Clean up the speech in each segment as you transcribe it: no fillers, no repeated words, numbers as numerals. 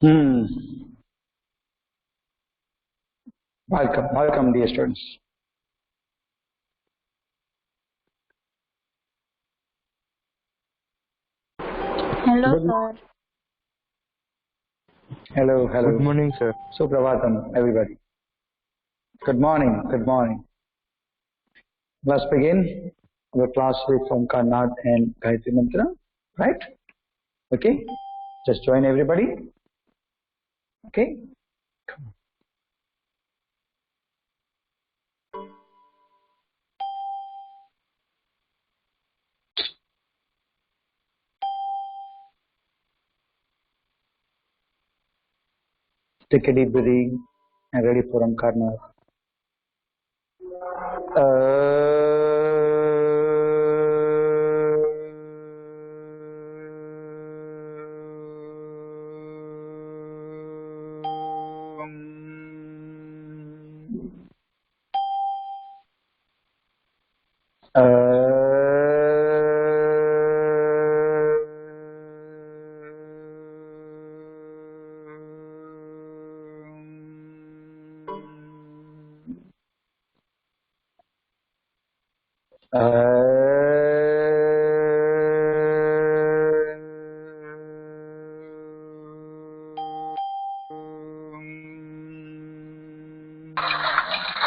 Hmm. Welcome, dear students. Hello, Good. sir. Hello. Good morning, sir. Suprabhatam, everybody. Good morning. Good morning. Let's begin our class with Omkarnath and Gayatri Mantra. Right? Okay. Just join everybody. Okay. Take a deep breathing and ready for Omkarnath.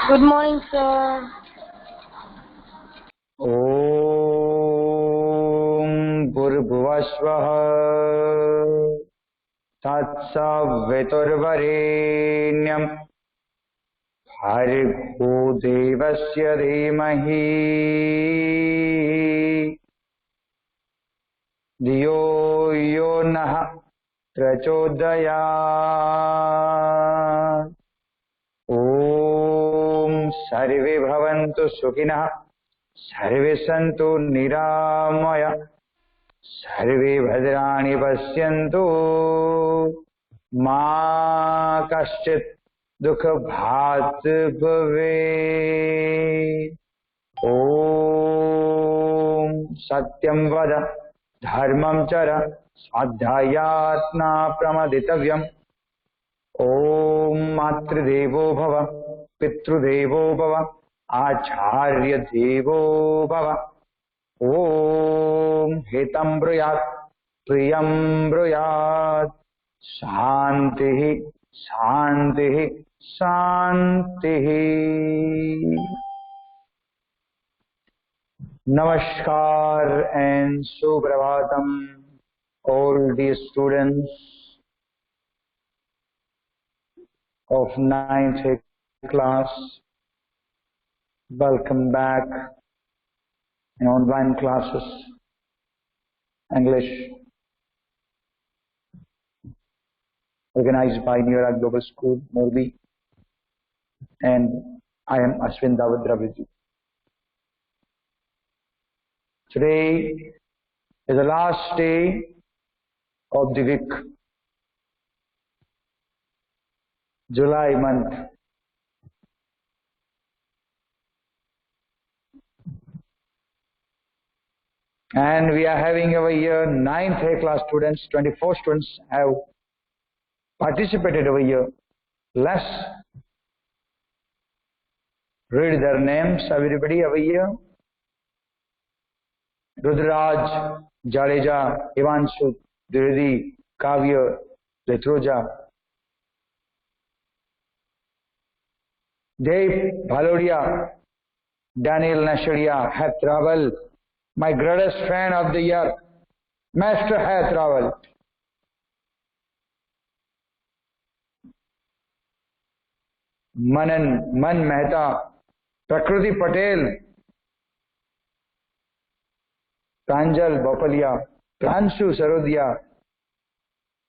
Good morning, sir. Om Bhurбhuvasvah Tatsaviturvarenyam Bhargo Devasya Dhimahi Dhiyo Yo Nah Prachodayat. Om Sarve Bhavantu Sukhinah Sarve Santu Niramaya Sarve Bhadrani Pasyantu Ma Kaschit Dukha Bhat Bhave. Om Satyam Vada Dharmam Chara Swadhyayatna Pramaditavyam. Om Matridevo Bhava Pitrudevo Bhava Acharya Devo Bhava. Om Hitam Bruyat Priyam Bruyat Shantihi Shantihi Shantihi. Namaskar and Suprabhatam, all the students of 9th class. Welcome back in online classes, English, organized by New Era Global School, Morbi, and I am Ashwin Dawud Dravidji. Today is the last day of the week, July month. And we are having over here 9th A class students, 24 students have participated over here. Let's read their names, everybody over here. Rudraj, Jadeja, Ivanshu, Dwivedi, Kavya, Letroja, Dave Bhalodia, Daniel Nasharia, Hathrawal, my greatest fan of the year, Master Hathrawal. Manan, Man Mehta, Prakriti Patel, Pranjal Bopalia, Pranshu Sarodia,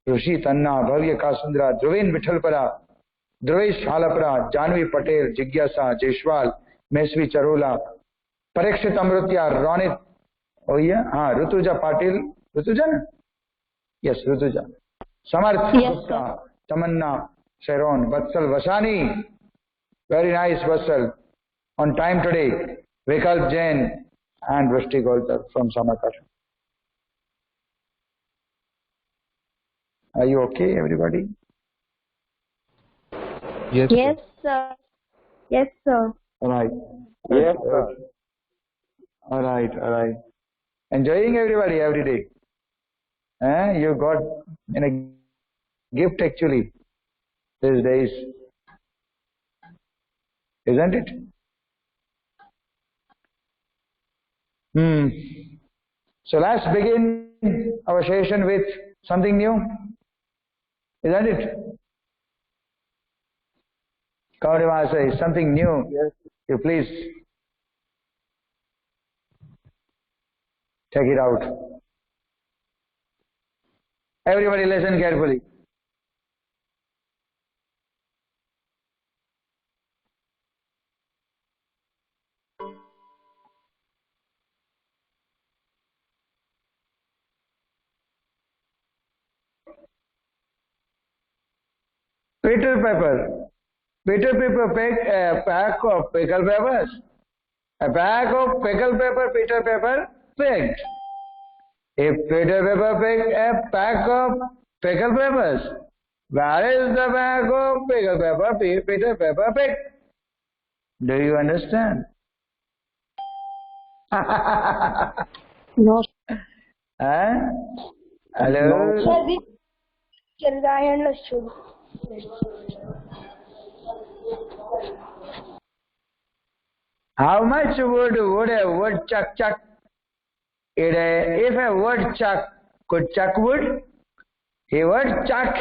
Rushi Tanna, Bhavya Kasundra, Dhruven Vithalpara, Dhruvesh Halapra, Janvi Patel, Jigyasa, Jaishwal, Mesvi Charola, Parikshit Amrutya, Ronit, oh yeah, Rutuja Patil, Rutuja? Yes, Rutuja. Samarth Gupta, Tamanna, Sharon, Vatsal Vasani, very nice Vatsal, on time today, Vikalp Jain and Vrishti Golkar from Samakar. Are you okay, everybody? Yes. Yes, sir. Yes, sir. All right. Yes, Okay, sir. okay. All right, all right. Enjoying everybody every day. You got in a gift actually these days, isn't it? So let's begin our session with something new, isn't it? Kaudivasa, something new. Yes. You please take it out. Everybody listen carefully. Peter Pepper. Peter Pepper picked a pack of pickled peppers. A bag of pickled pepper Peter Pepper picked. If Peter Pepper picked a pack of pickled peppers, where is the bag of pickled pepper Peter Pepper picked? Do you understand? No. Hello? Sir, this I understood. How much wood would a woodchuck chuck? If a woodchuck could chuck wood, he would chuck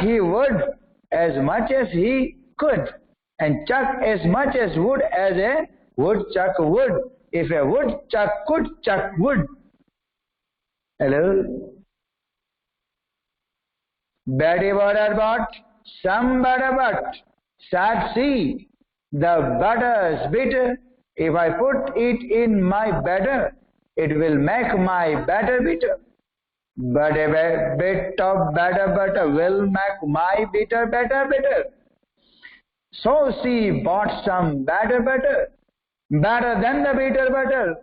as much as he could, and chuck as much as wood as a woodchuck would. If a woodchuck could chuck wood. Hello? Betty butter bought some butter but said see, the butter's bitter. If I put it in my batter, it will make my batter bitter. But a bit of butter will make my bitter bitter. So she bought some better than the bitter butter,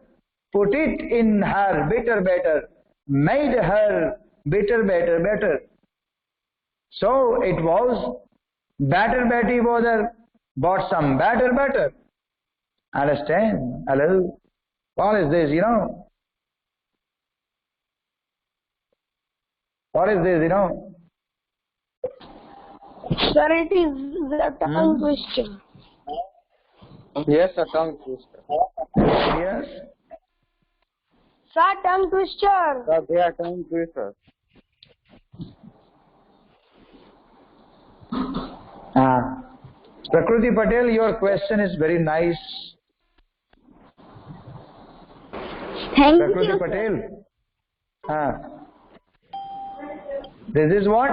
put it in her bitter batter, made her bitter better. So it was better Betty bought some better butter. Understand? Hello? What is this, What is this, Sir, it is the tongue twister. Yes, a tongue twister. Yes? Sir, tongue twister. Sir, they are tongue twisters. Prakriti Patel, your question is very nice. Thank Prakriti you, Patel. This is what?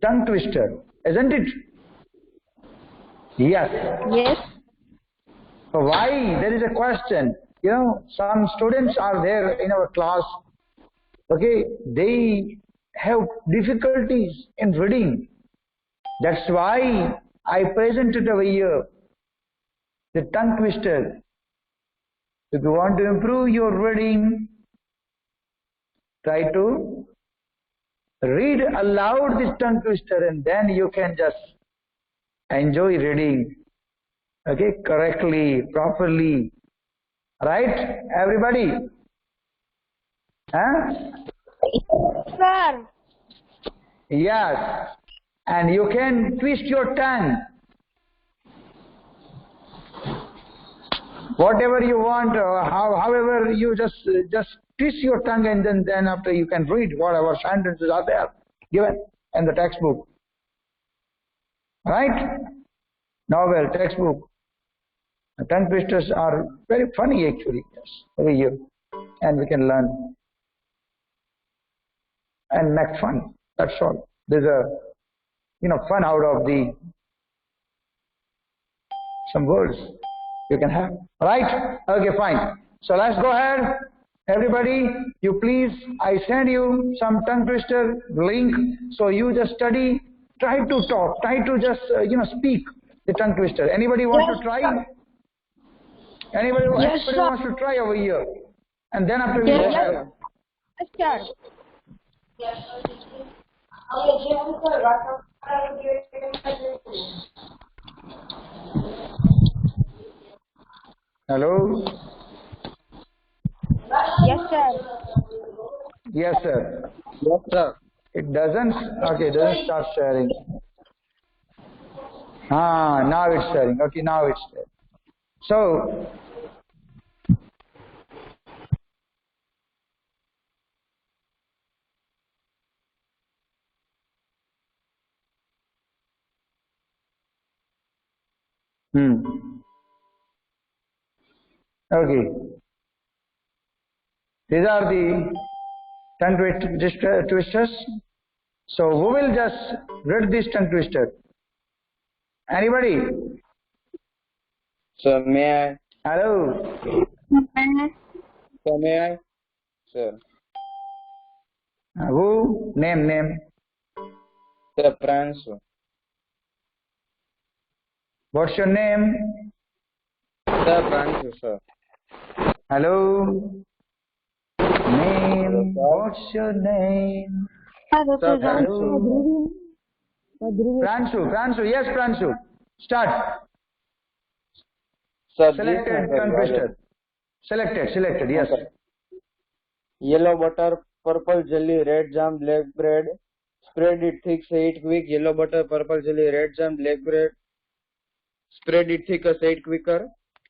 Tongue twister, isn't it? Yes. Yes. So why? There is a question. Some students are there in our class. Okay, they have difficulties in reading. That's why I presented over here the tongue twister. If you want to improve your reading, try to read aloud this tongue twister, and then you can just enjoy reading. Okay, correctly, properly. Right, everybody? Sir. Yes. And you can twist your tongue. Whatever you want, however you just twist your tongue, and then after you can read whatever sentences are there given in the textbook. Right? Novel, textbook. The tongue twisters are very funny actually, yes, over here. And we can learn and make fun. That's all. There's a fun out of some words you can have. Right? Okay, fine. So let's go ahead. Everybody, you please, I send you some tongue twister link. So you just study, try to talk, try to just, speak the tongue twister. Anybody want to try? Anybody wants to try over here? And then after we go ahead. Yes, sir. Hello? Yes, sir. Yes, sir. Yes, sir. It doesn't, okay, it doesn't start sharing. Now it's sharing. Okay, now it's there. So, okay. These are the tongue twisters. So, who will just read this tongue twister? Anybody? Sir, may I? Hello? Sir, may I? Sir. Who? Name. Sir, Pransu. What's your name? Sir, Pransu, sir. Hello? Name? Hello, sir. What's your name? Sir, Hello? Pransu. Yes, Pransu. Start. Sir, Selected tongue twister. Selected, yes. Okay. Yellow butter, purple jelly, red jam, black bread. Spread it thick, say it quick. Yellow butter, purple jelly, red jam, black bread. Spread it thicker, say it quicker.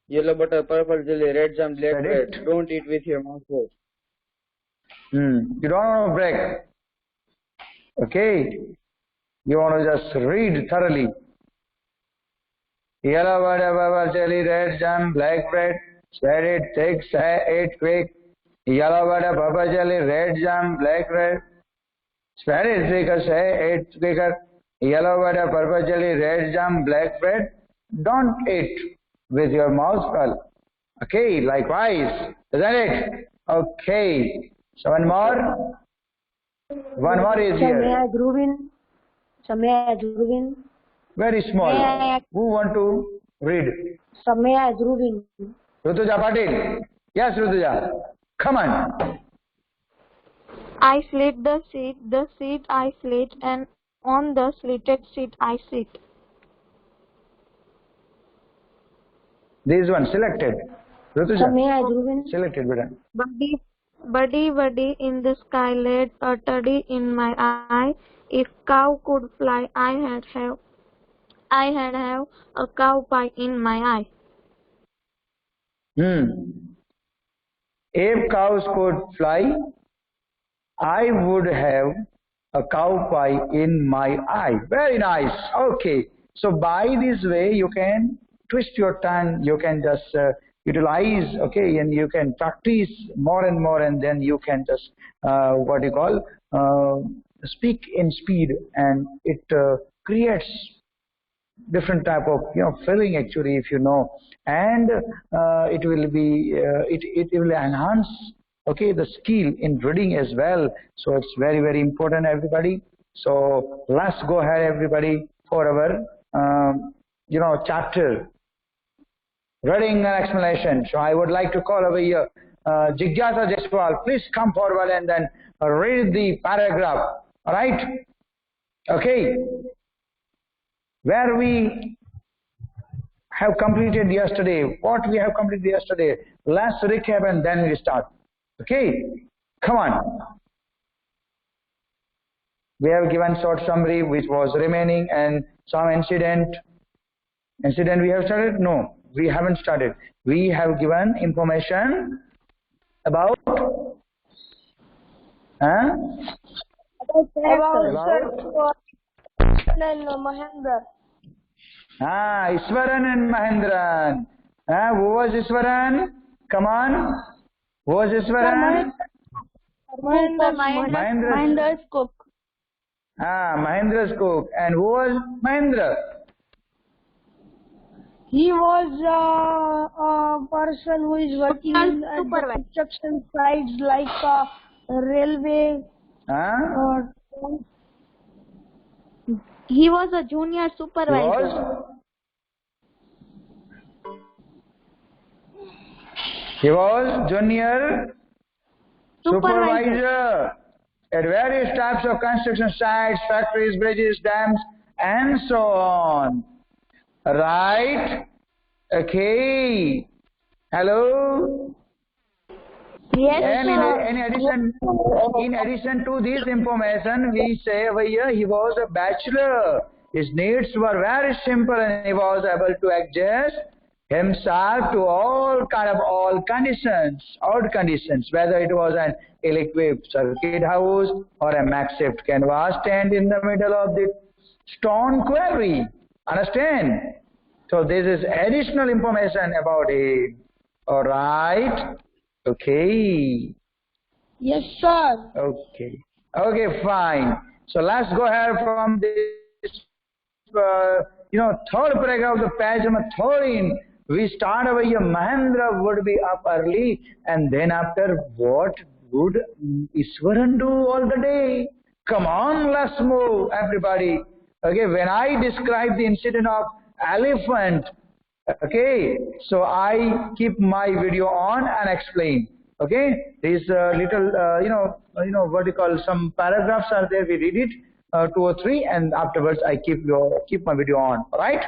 Yellow butter, purple jelly, red jam, black Spread bread. it. Don't eat with your mouth full. You don't want to break. Okay. You want to just read thoroughly. Yellow butter, purple jelly, red jam, black bread. Spread it thick, say it quick. Yellow butter, purple jelly, red jam, black bread. Spread it thicker, say it quicker. Yellow butter, purple jelly, red jam, black bread. Don't eat with your mouth full. Okay, likewise. Isn't it? Okay. So one more. One more is here. Samaya Druvin. Very small. Who want to read? Samaya Druvin. Rutuja Patil. Yes, Rutuja. Come on. I slit the seat I slit, and on the slitted seat I sit. This one selected. Rutuja. Samaya Druvin. Selected, beta. Buddy in the sky laid a toddy in my eye. If cow could fly, I had have a cow pie in my eye. If cows could fly, I would have a cow pie in my eye. Very nice. Okay. So by this way, you can twist your tongue. You can just utilize, okay, and you can practice more and more, and then you can just speak in speed, and it creates different type of feeling actually, if you know, and it will be it will enhance, okay, the skill in reading as well. So it's very, very important, everybody. So let's go ahead, everybody, for our chapter reading and explanation. So I would like to call over here Jigyasa Jaiswal. Please come forward and then read the paragraph. All right? Okay. Where we have completed yesterday, what we have completed yesterday. Let's recap and then we start. Okay? Come on. We have given short summary which was remaining, and some incident we have started? No, we haven't started. We have given information about Mahendra. Iswaran and Mahendran. Who was Iswaran? Come on. Who was Iswaran? Mahendra's cook. Mahendra's cook. And who was Mahendra? He was a person who is working in the construction sites like railway. He was a junior supervisor. He was junior supervisor. at various types of construction sites, factories, bridges, dams, and so on. Right? Okay. Hello? Yes, And sir. in addition to this information, we say over here he was a bachelor. His needs were very simple and he was able to adjust himself to all conditions, odd conditions, whether it was an ill-equipped circuit house or a makeshift canvas tent in the middle of the stone quarry. Understand? So this is additional information about it. All right? Okay. Yes, sir. Okay. Okay, fine. So let's go ahead from this, third paragraph of the page number 13. We start over here. Mahendra would be up early, and then after, what would Iswaran do all the day? Come on, let's move, everybody. Okay, when I describe the incident of elephant, okay, so I keep my video on and explain. Okay, these little, what you call, some paragraphs are there. We read it, 2 or 3, and afterwards I keep my video on. All right.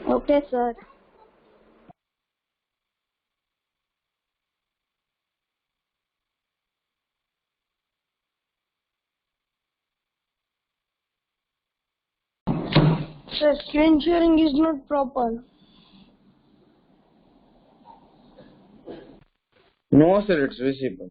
Okay, sir. Sir, screen sharing is not proper. No, sir, it's visible.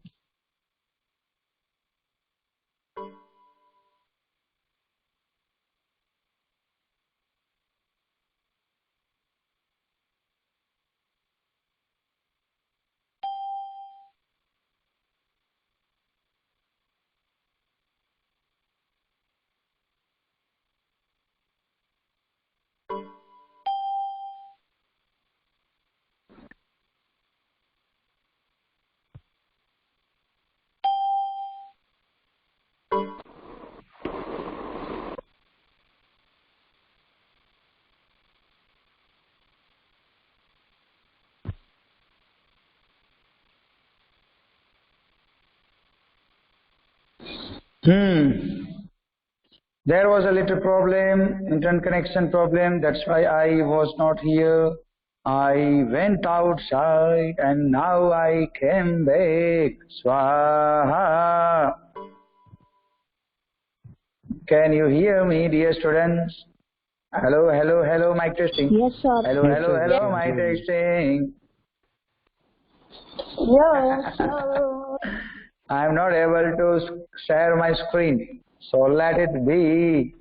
There was a little problem, internet connection problem. That's why I was not here. I went outside and now I came back. Swaha. Can you hear me, dear students? Hello, hello, hello, mic testing. Yes, sir. Hello, hello, hello, mic testing. Yes, sir. I am not able to share my screen, so let it be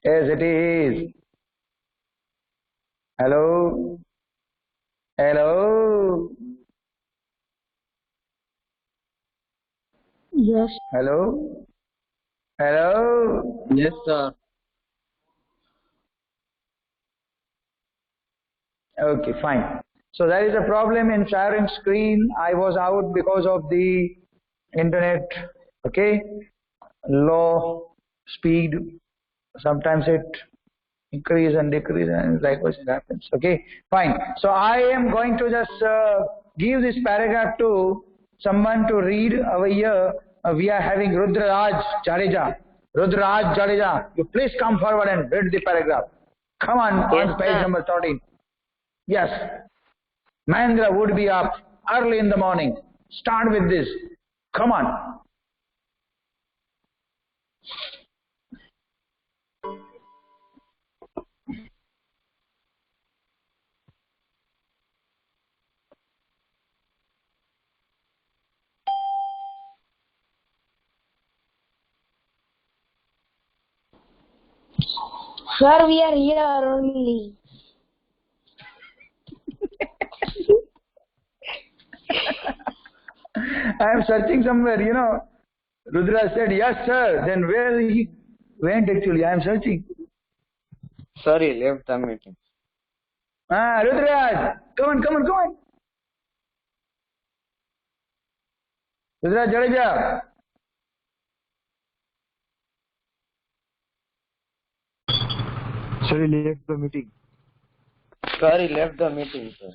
as it is. Hello? Hello? Yes. Hello? Hello? Yes, sir. Okay, fine. So there is a problem in sharing screen. I was out because of the internet, okay? Low speed. Sometimes it increase and decrease and likewise it happens. Okay, fine. So I am going to just give this paragraph to someone to read over here. We are having Rudraraj Jadeja. Rudraraj Jadeja, you please come forward and read the paragraph. Come on page number 13. Yes. Mahendra would be up early in the morning. Start with this. Come on. Sir, we are here only. I am searching somewhere, Rudra said, yes, sir. Then where he went actually? I am searching. Sorry, left the meeting. Rudraj, come on. Rudraj Jadeja. Sorry, left the meeting, sir.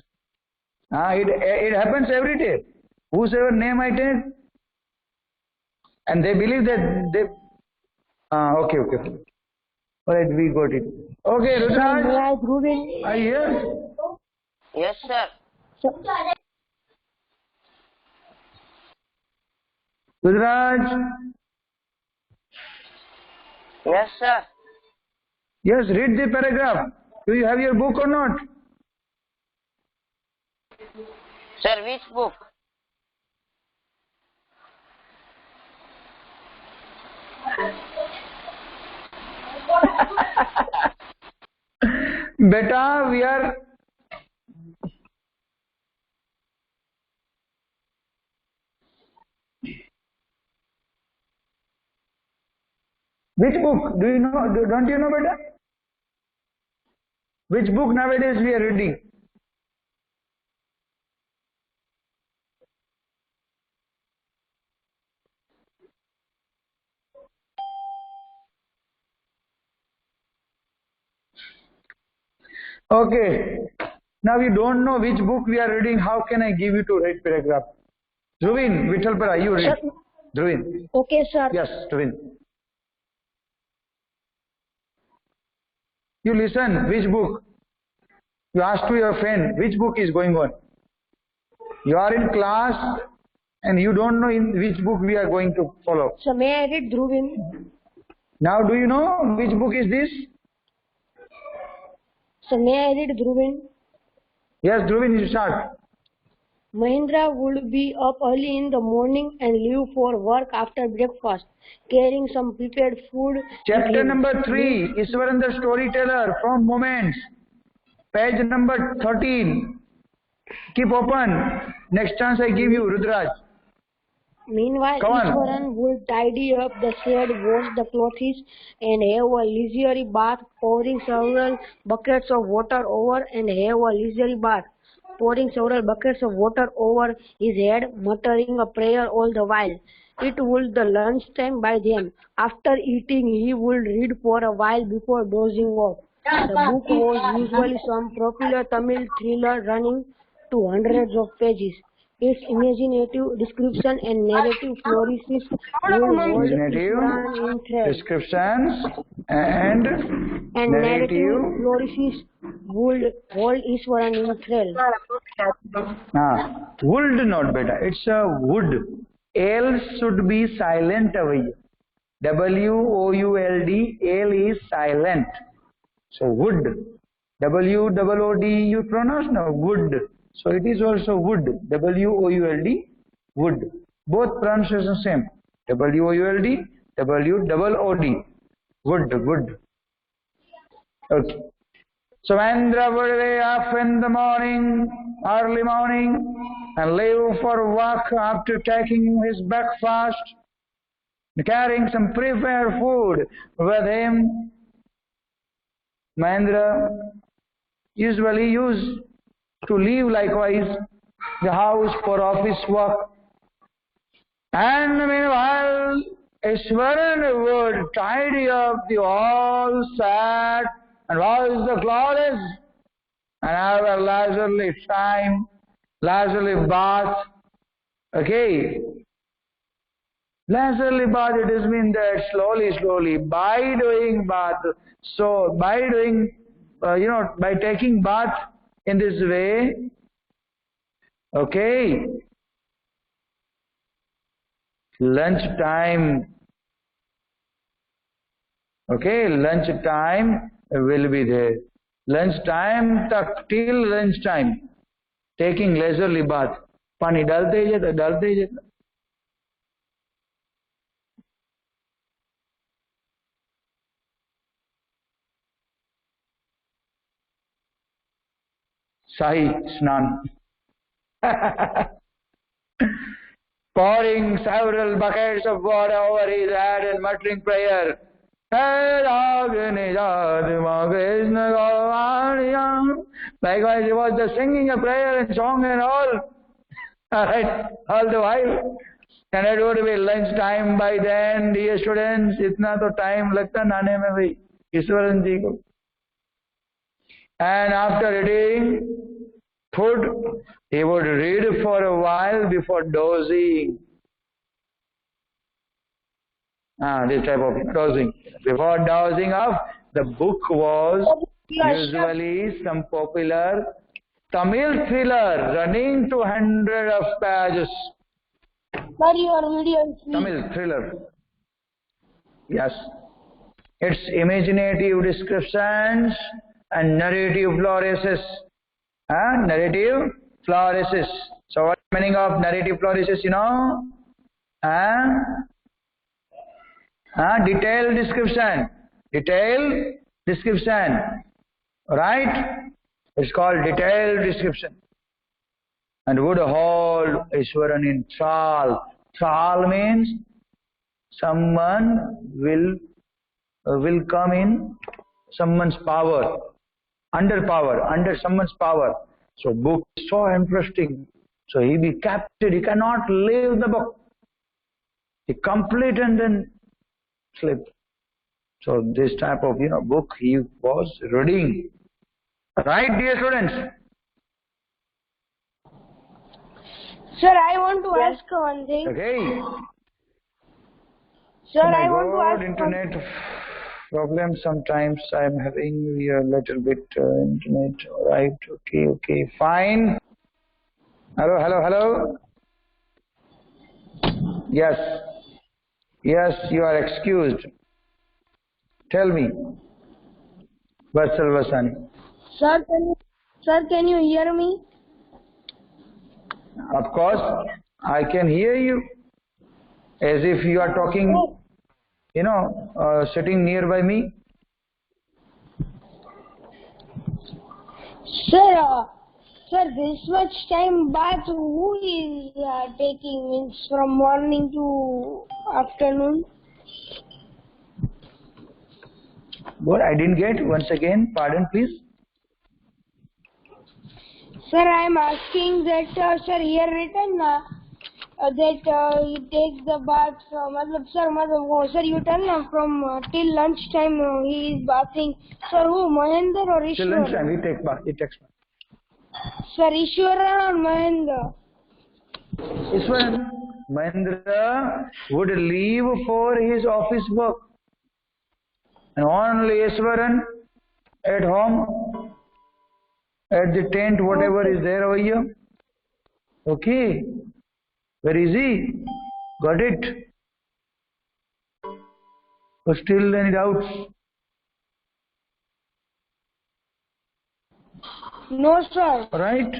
It happens every day. Whosoever name I take, and they believe that they. Okay. All right, we got it. Okay, Rudraj. May I prove in? Yes. Yes, sir. Rudraj. Yes, sir. Yes, read the paragraph. Do you have your book or not? Sir, which book? Beta, we are. Which book? Do you know? Don't you know, beta? Which book nowadays we are reading? Okay. Now you don't know which book we are reading. How can I give you to read paragraph? Dhruvin, Vithalpara, you read. Dhruvin. Okay, sir. Yes, Dhruvin. You listen. Which book? You ask to your friend which book is going on. You are in class and you don't know in which book we are going to follow. So may I read Dhruvin? Now do you know which book is this? So may I read Dhruvin? Yes, Dhruvin, you start. Mahendra would be up early in the morning and leave for work after breakfast, carrying some prepared food. Chapter number 3, Iswaran the Storyteller, from Moments. Page number 13. Keep open. Next chance I give you, Rudraj. Meanwhile, Come on. Iswaran would tidy up the shed, wash the clothes, and have a leisurely bath, pouring several buckets of water over his head, muttering a prayer all the while. It was the lunchtime by then. After eating, he would read for a while before dozing off. The book was usually some popular Tamil thriller running to hundreds of pages. Its imaginative description and narrative flourishes would hold Iswaran in thrall. Descriptions and Narrative flourishes would hold Iswaran in thrall. Would not better. It's a would. L should be silent away. WOULD. L is silent. So would. WOOD you pronounce now. Would. So it is also would. WOULD. Would. Both pronunciations same. WOULD. WOOD. Would. Okay. So Mahendra would wake up in the morning, early morning, and leave for a walk after taking his breakfast, carrying some prepared food with him. Mahendra usually used to leave likewise the house for office work. And meanwhile, Iswaran would tidy up the all set and wash the clothes and have a leisurely time, leisurely bath. Okay. Leisurely bath, it is mean that slowly, by doing bath. So by doing, by taking bath in this way, okay, lunch time, okay, lunch time will be there. Lunch time till lunch time, taking leisurely bath. पानी डालते ही जाता. Shahi Snan. Pouring several buckets of water over his head and muttering prayer. Likewise, he was just singing a prayer and song and all. Alright, all the while. And it would be lunch time by then, dear students. Itna to time lagta nane mein bhai. Iswaran ji ko. And after eating, food, he would read for a while before dozing. This type of dozing. Before dozing off, the book was usually some popular Tamil thriller running to hundreds of pages. Sir, your video is Tamil thriller. Yes. Its imaginative descriptions and narrative flourishes. Narrative flourishes. So what is the meaning of narrative flourishes, you know? Detailed description. Detailed description. Right? It's called detailed description. And would hold Ishwaran in thrall. Thrall means someone will come in someone's power, under someone's power. So book is so interesting. So he be captured. He cannot leave the book. He complete and then sleep. So this type of book he was reading. Right, dear students? Sir, I want to ask one thing. Okay. Sir, Oh my I want to God, ask internet problem. Sometimes I'm having a little bit internet. Right? Okay, fine. Hello. Yes, you are excused. Tell me, Vatsal Vasani. Sir, can you hear me? Of course, I can hear you. As if you are talking, sitting nearby me. Sir, this much time bath who is taking means from morning to afternoon? What? I didn't get. Once again, pardon, please. Sir, I am asking that, sir, here written that he takes the bath from, sir, you tell now from till lunch time he is bathing. Sir, who, Mahendra or Ishwar? Till lunch time, he takes bath. Sir, Ishwar or Mahendra? Ishwaran, Mahendra would leave for his office work. And only Ishwaran at home, at the tent, whatever is there over here. Okay. Where is he? Got it? But still any doubts? No, sir. Right?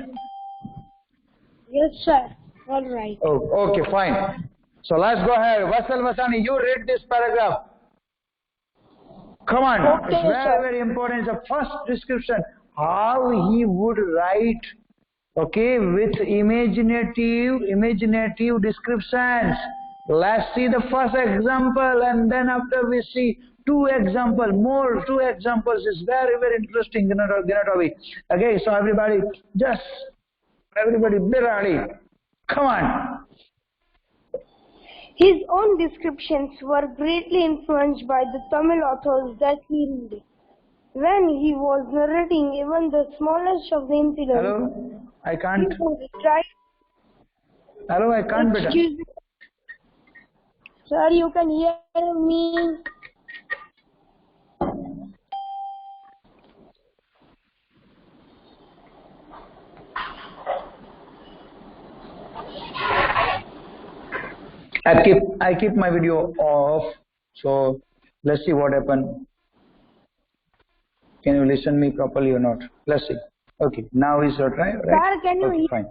Yes, sir. All right. Oh, okay, fine. So let's go ahead. Vatsal Vasani, you read this paragraph. Come on. Okay, it's sir. very important. It's the first description. How he would write, okay, with imaginative descriptions. Let's see the first example, and then after we see two examples is very, very interesting. Okay, so everybody be ready. Come on. His own descriptions were greatly influenced by the Tamil authors that he read. When he was narrating even the smallest of the incidents, Hello? I can't. he would try. Hello, I can't better. Excuse me. Sir, you can hear me. I keep my video off, so let's see what happens. Can you listen me properly or not? Let's see. Okay, now is your try, right? Sir, can you Okay, hear? fine.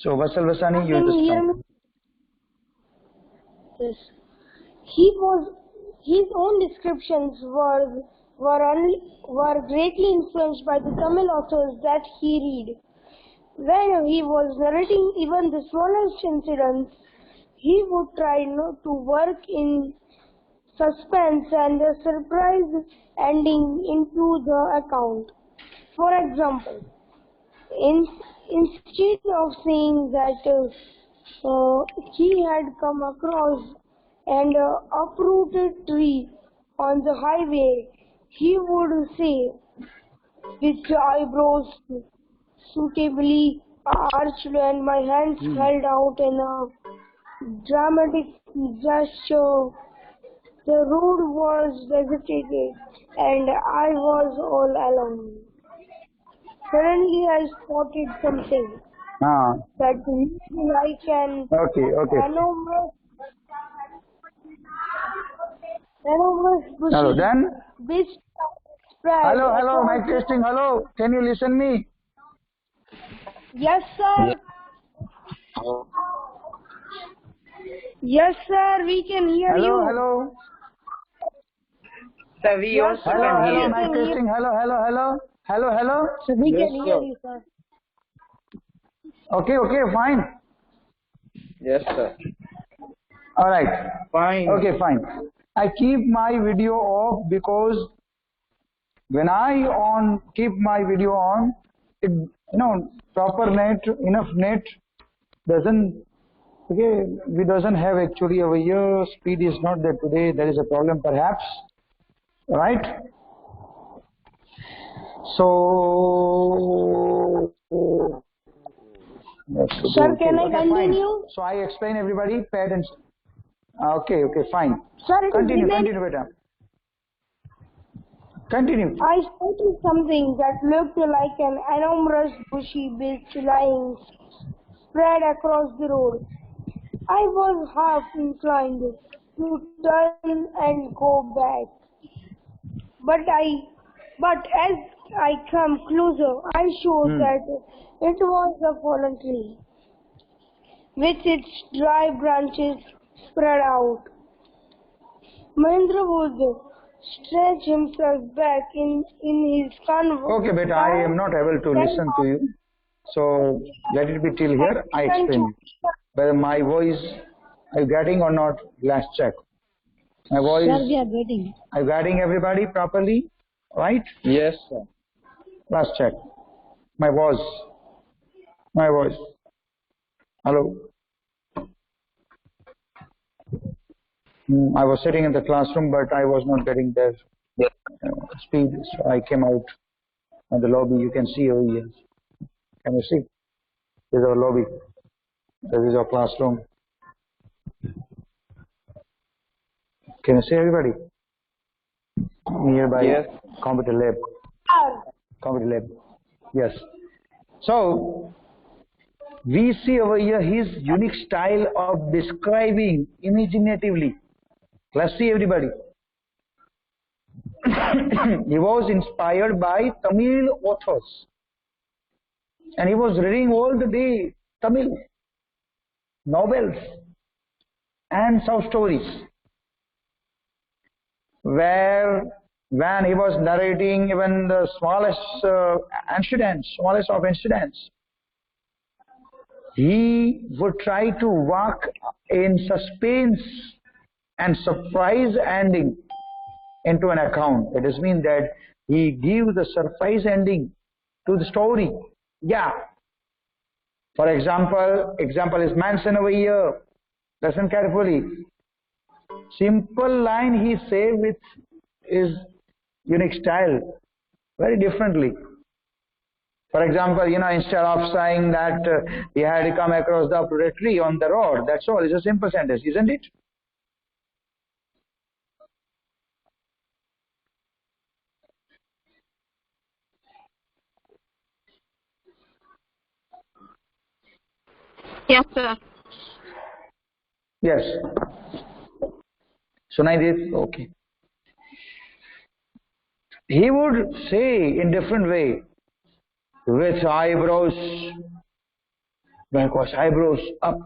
So Vatsal Vasani, you Can you just hear come. me? Yes. His own descriptions were greatly influenced by the Tamil authors that he read. When he was narrating even the smallest incidents, he would try not to work in suspense and a surprise ending into the account. For example, instead of saying that he had come across an uprooted tree on the highway, he would say, with eyebrows suitably arched and my hands held out in a dramatic gesture. The road was deserted and I was all alone. Suddenly I spotted something Ah, that looked like an okay. enormous Hello, bushy then? beach spread Hello, across mic the. testing, hello. Can you listen me? Yes, sir. Yes, sir. We can hear you. Hello. Sir, we Yes, also sir. can Hello, hear. We mic can hear. testing, hello. So we Yes, can hear sir. you, sir. Okay, fine. Yes, sir. All right. Fine. Okay, fine. I keep my video off because when I keep my video on, it proper net, enough net doesn't. Okay, we doesn't have actually over here. Speed is not there today. There is a problem, perhaps. Right? So. Sir, can I Okay, continue? fine. So I explain everybody. Pay attention. Okay, fine. Sir, it is Continue, remaining. beta. Continue. I spotted something that looked like an enormous bushy beach lying spread across the road. I was half inclined to turn and go back, but as I come closer, I saw that it was a fallen tree, with its dry branches spread out. Mahendra would stretch himself back in his canvas. Okay, beta, I am not able to listen to you. So let it be till here. I explain whether my voice are you getting or not. Last check. My voice. Sir, we are getting. Are you getting everybody properly? Right? Yes, sir. Last check. My voice. Hello. I was sitting in the classroom, but I was not getting the speed, so I came out on the lobby. You can see over here. Can you see? This is our lobby. This is our classroom. Can you see everybody? Nearby Yes. computer lab. Yes. So we see over here his unique style of describing imaginatively. Let's see everybody. He was inspired by Tamil authors. And he was reading all the day Tamil novels and short stories. Where when he was narrating even the smallest of incidents, he would try to work in suspense and surprise ending into an account. It does mean that he gives the surprise ending to the story. Yeah. For example is mentioned over here. Listen carefully. Simple line he say with his unique style, very differently. For example, instead of saying that he had come across the uprooted tree on the road, that's all. It's a simple sentence, isn't it? Yes, sir. Yes. Sunai did? Okay. He would say in different way, with eyebrows up,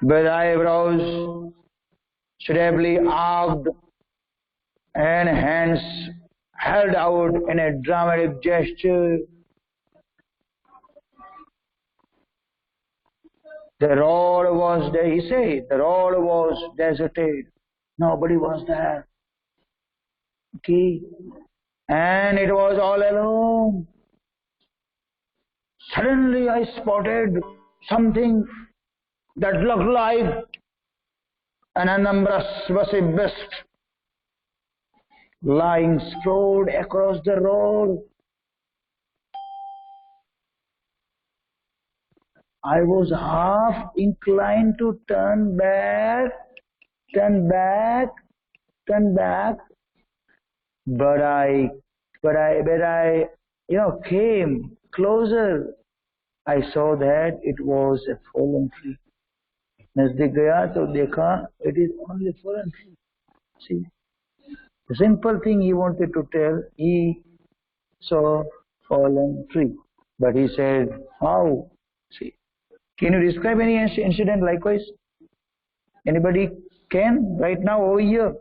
with eyebrows suitably arched and hands held out in a dramatic gesture. The road was there, he said, the road was deserted. Nobody was there. Okay. And it was all alone. Suddenly I spotted something that looked like an enormous bushy beast lying sprawled across the road. I was half inclined to turn back, but I, came closer. I saw that it was a fallen tree. नजदीक गया तो देखा, it is only a fallen tree. See, the simple thing he wanted to tell, he saw fallen tree, but he said, how? See, can you describe any incident likewise? Anybody can right now over here?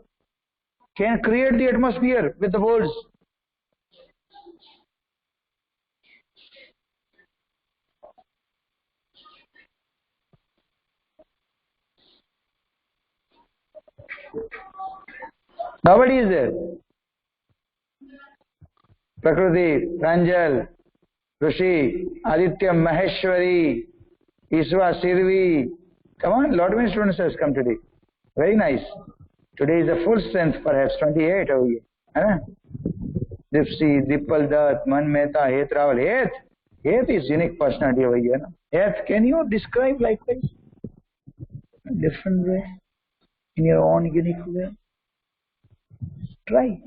Can create the atmosphere with the words. Nobody is there. Prakriti, Pranjal, Rishi, Aditya, Maheshwari, Iswa, Sirvi. Come on, lot many students has come today. Very nice. Today is a full strength, perhaps 28 over here. Huh? Dipsi, Dipal Dutt, Man Mehta, Het Rawal. Het is unique personality over here. No? Het, can you describe likewise? A different way? In your own unique way? Try.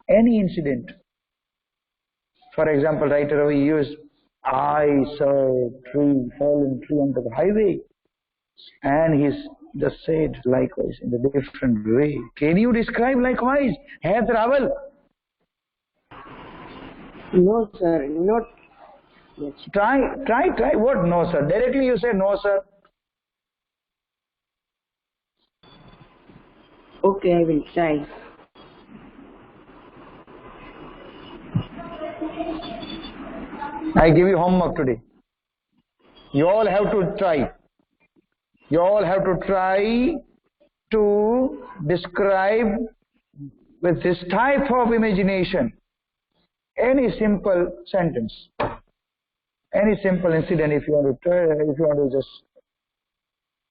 Any incident. For example, writer over here used, I saw a tree, fallen tree on the highway. And he's just said likewise in a different way. Can you describe likewise? Het Rawal? No, sir, not yet. Try. What? No, sir. Directly you say no, sir. Okay, I will try. I give you homework today. You all have to try. You all have to try to describe with this type of imagination any simple sentence, any simple incident. If you want to just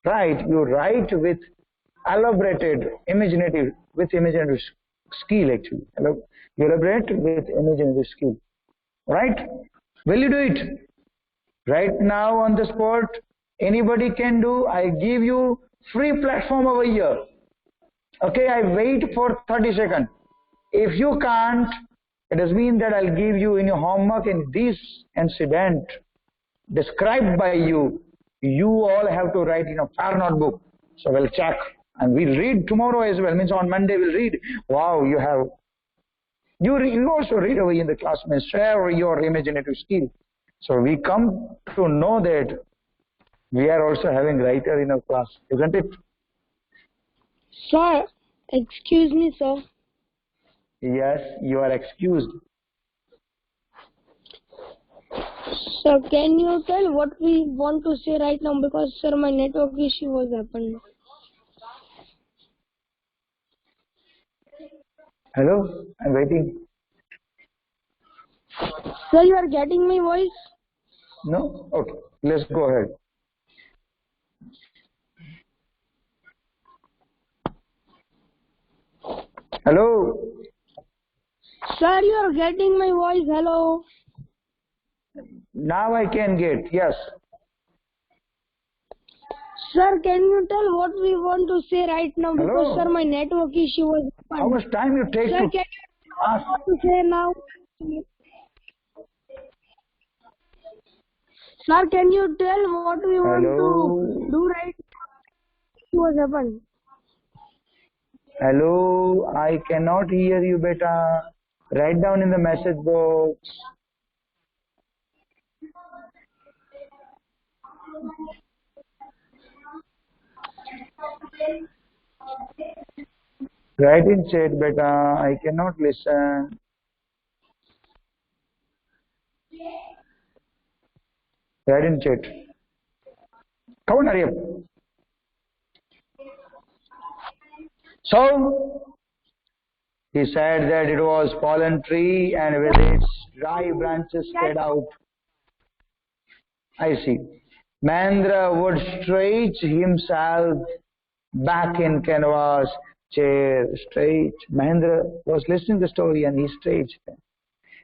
write, you write with elaborated, imaginative skill actually. You elaborate with imaginative skill. Right? Will you do it? Right now on the spot, anybody can do. I give you free platform over here. Okay, I wait for 30 seconds. If you can't, it does mean that I'll give you in your homework in this incident described by you. You all have to write in a far notebook. So we'll check and we'll read tomorrow as well. Means on Monday we'll read. Wow, you have. You also read over in the class, share your imaginative skill. So we come to know that we are also having writer in our class, isn't it? Sir, excuse me, sir. Yes, you are excused. Sir, can you tell what we want to say right now? Because, sir, my network issue was happening. Hello, I'm waiting. Sir, you are getting my voice? No? Okay, let's go ahead. Hello? Sir, you are getting my voice. Hello? Now I can get, yes. Sir, can you tell what we want to say right now? Because, Hello? sir, my network issue was happening. How much time you take Sir, to can you tell ask? what to say now? Sir, can you tell what we want to do right now? What happened? Hello, I cannot hear you, beta. Write down in the message box. Write in chat, beta. I cannot listen. Write in chat. Come on, hurry up. So, he said that it was fallen tree and with its dry branches spread out. I see. Mahendra would stretch himself back in canvas, chair, straight. Mahendra was listening to the story and he straight.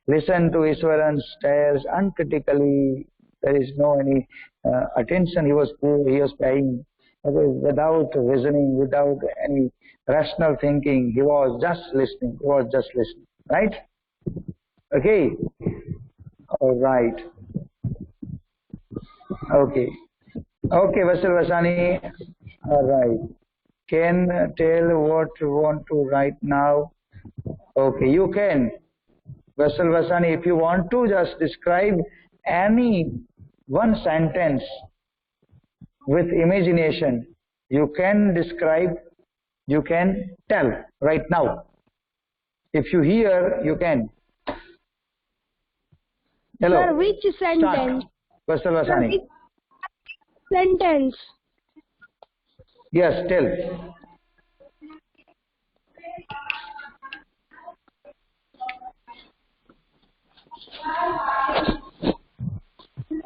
Listened to Iswaran, stares uncritically. There is no any attention he was paying, without reasoning, without any rational thinking. He was just listening. He was just listening. Right? Okay. All right. Okay. Okay, Vassal Vasani. All right. Can tell what you want to write now. Okay, you can. Vassal Vasani, if you want to just describe any one sentence with imagination, you can describe, you can tell right now. If you hear, you can. Hello. Sir, which sentence? Vassal Vasani. Which sentence? Yes, tell.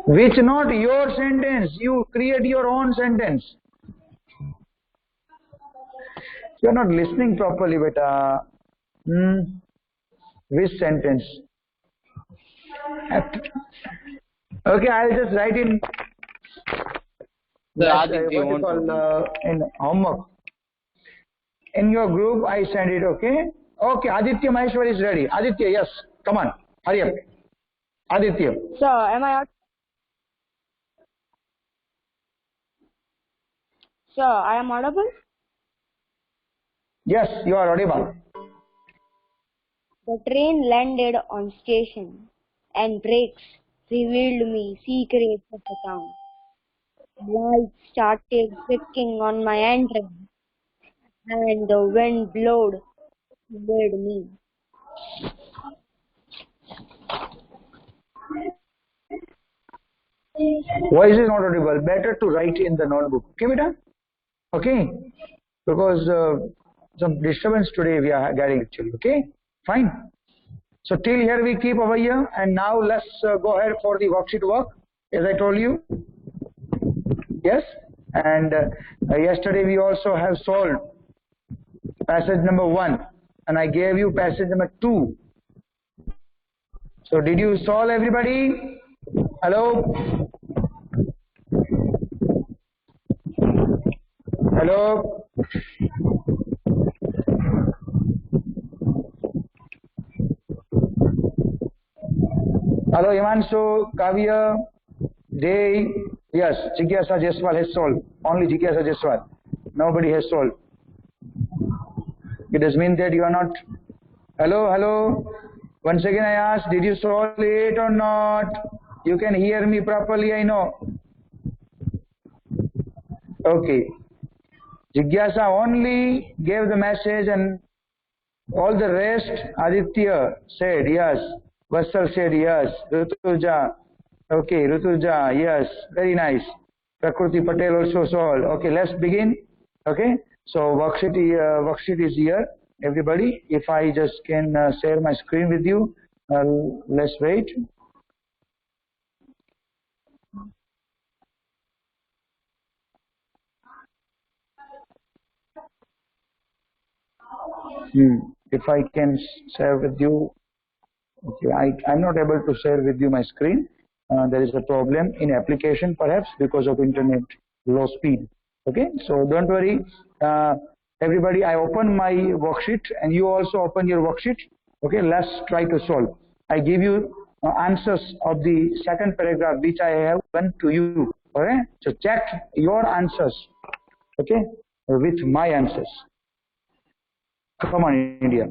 Which not your sentence. You create your own sentence. You are not listening properly, beta. Which sentence? Okay, I'll just write in. In homework. In your group, I send it. Okay. Okay. Aditya Maheshwar is ready. Aditya, yes. Come on. Hurry up. Aditya. Sir, am I out? Sir, I am audible? Yes, you are audible. The train landed on station, and brakes revealed me secrets of the town. Lights started flickering on my entrance, and the wind blowed toward me. Voice is not audible. Better to write in the notebook. Okay, beta? Okay? Because some disturbance today we are getting actually. Okay? Fine. So till here we keep over here, and now let's go ahead for the worksheet work, as I told you. Yes? And yesterday we also have solved passage number 1, and I gave you passage number 2. So did you solve, everybody? Hello? Hello? Hello, Himanshu, Kavya, Jay. Yes, Jigyasa Jaiswal has solved. Only Jigyasa Jaiswal. Nobody has solved. It does mean that you are not. Hello, hello. Once again I ask, did you solve it or not? You can hear me properly, I know. Okay. Jigyasa only gave the message, and all the rest, Aditya said yes. Vassal said yes. Rutuja. Okay, Rutuja, yes. Very nice. Prakriti Patel also solved. Okay, let's begin. Okay. So worksheet is here. Everybody, if I just can share my screen with you, let's wait. If I can share with you, okay, I'm not able to share with you my screen. There is a problem in application, perhaps because of internet low speed. Okay, so don't worry. Everybody, I open my worksheet, and you also open your worksheet. Okay, let's try to solve. I give you answers of the second paragraph which I have given to you. Okay, so check your answers. Okay, with my answers. Come on, India.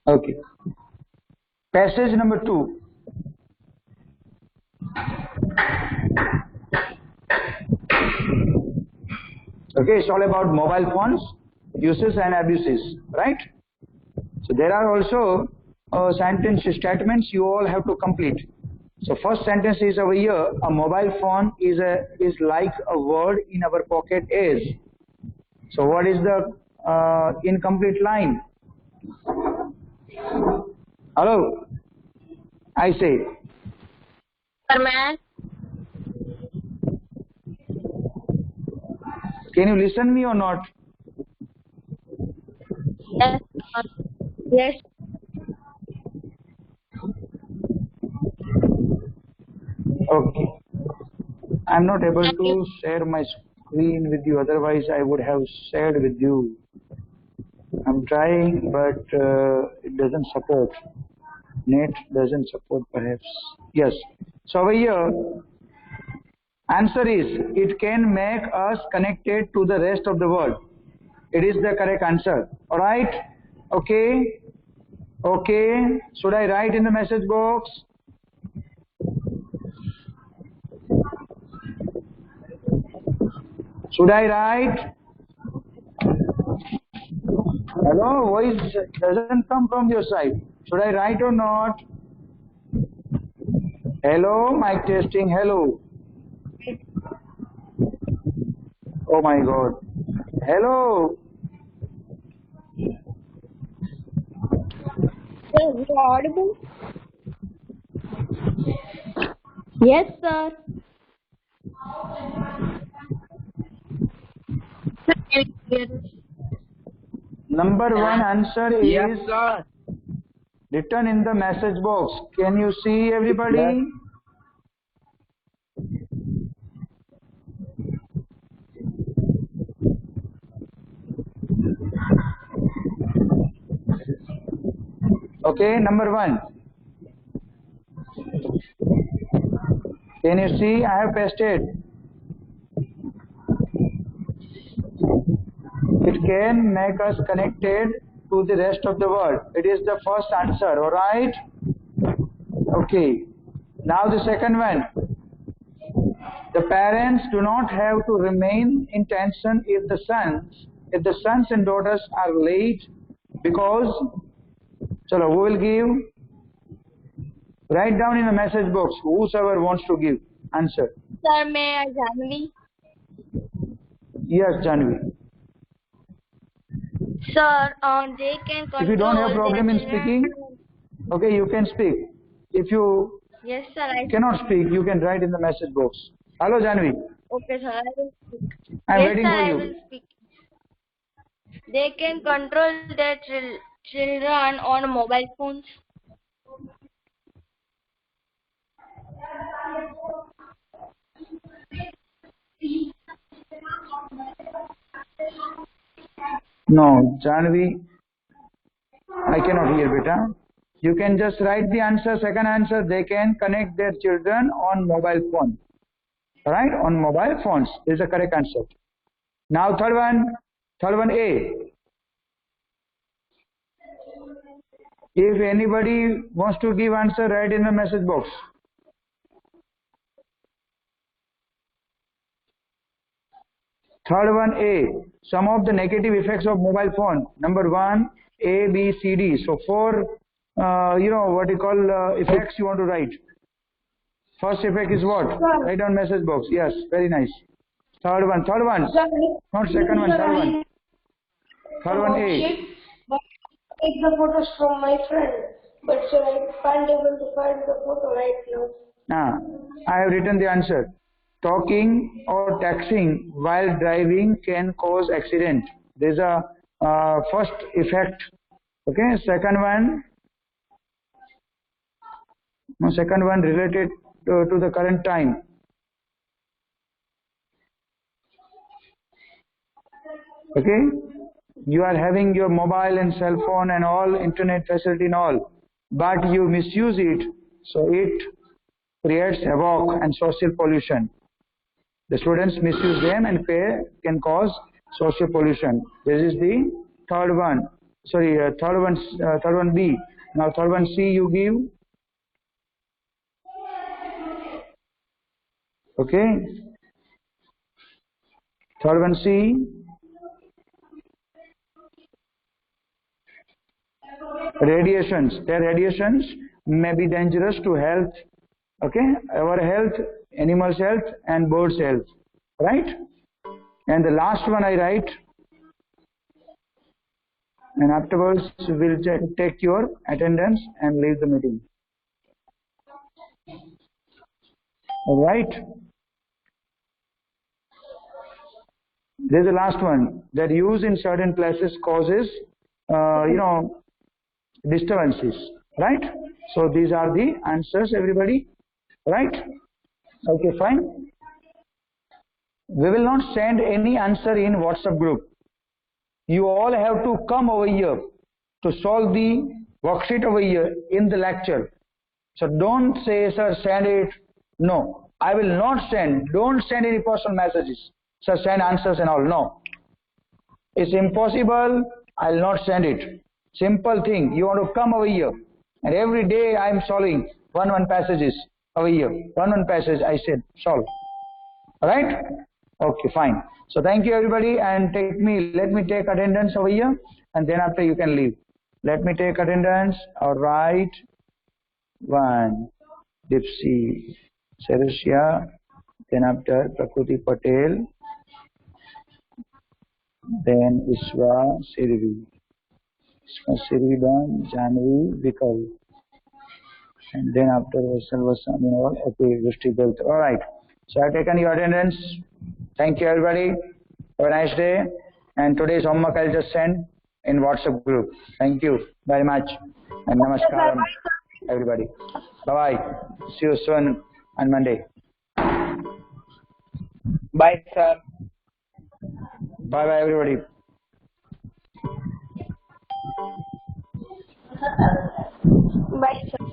Okay. Passage number 2. Okay, it's all about mobile phones, uses and abuses, right? So there are also sentence statements you all have to complete. So first sentence is over here: a mobile phone is like a word in our pocket is. So what is the incomplete line. Hello, I say. Sir, man. Can you listen me or not? Yes, sir. Yes. Okay. I'm not able Can you? to share my screen with you, otherwise I would have shared with you. I'm trying, but it doesn't support. Net doesn't support, perhaps. Yes. So over here, answer is, it can make us connected to the rest of the world. It is the correct answer. All right? Okay. Okay. Should I write in the message box? Should I write? Hello, voice doesn't come from your side. Should I write or not? Hello, mic testing. Hello. Oh my God. Hello. Sir, you are audible? Yes, sir. Can you hear us? Number one answer Yes, is sir. written in the message box. Can you see everybody? Yes. Okay, number one. Can you see? I have pasted. It can make us connected to the rest of the world. It is the first answer, all right? Okay. Now the second one. The parents do not have to remain in tension if the sons and daughters are late, because, chalo, who will give? Write down in the message box, whosoever wants to give answer. Sir, may I Janvi? Yes, Janvi. Sir, they can control. If you don't have their problem in children. speaking, okay, you can speak. If you Yes, sir. I cannot speak, you can write in the message box. Hello, Janvi. Okay, sir. I will speak. I'm Yes, waiting sir, for I you. will speak. They can control their children on mobile phones. No, Janvi, I cannot hear, beta. You can just write the answer, second answer, they can connect their children on mobile phone. Right? On mobile phones is the correct answer. Now third one A. If anybody wants to give answer, write in the message box. Third one A. Some of the negative effects of mobile phone. Number one, A, B, C, D. So four, what you call effects you want to write. First effect is what? Write down message box. Yes, very nice. Third one. Not second one, third one. Third one A. Take the photos from my friend, but sir, I can't able to find the photo right now. I have written the answer. Talking or texting while driving can cause accident. There is a first effect. Okay. Second one related to the current time. Okay. You are having your mobile and cell phone and all internet facility and all, but you misuse it, so it creates havoc and social pollution. The students misuse them and can cause social pollution. This is the third one. Sorry, third one B. Now third one C you give. Okay. Third one C. Radiations. Their radiations may be dangerous to health. Okay, our health, animals' health, and birds' health. Right? And the last one I write. and afterwards we'll take your attendance and leave the meeting. All right. This is the last one. That use in certain places causes, disturbances. Right? So these are the answers, everybody. Right? Okay, fine. We will not send any answer in WhatsApp group. You all have to come over here to solve the worksheet over here in the lecture. So don't say, sir, send it. No, I will not send. Don't send any personal messages. Sir, send answers and all. No. It's impossible. I'll not send it. Simple thing. You want to come over here. And every day I am solving one passages over here. One passage I said solve. Alright? Okay, fine. So thank you everybody, and let me take attendance over here, and then after you can leave. Let me take attendance. Alright. 1. Dipsy Sarasya, then after Prakriti Patel, then Iswa Sirvi. Iswa Sirvi done, Janvi Vikal. And then after Vasami, okay, Vrishti Belt. Alright. So I've taken your attendance. Thank you everybody. Have a nice day. And today's homework I'll just send in WhatsApp group. Thank you very much. And namaskaram everybody. Bye bye. See you soon on Monday. Bye, sir. Bye bye everybody. Bye, sir.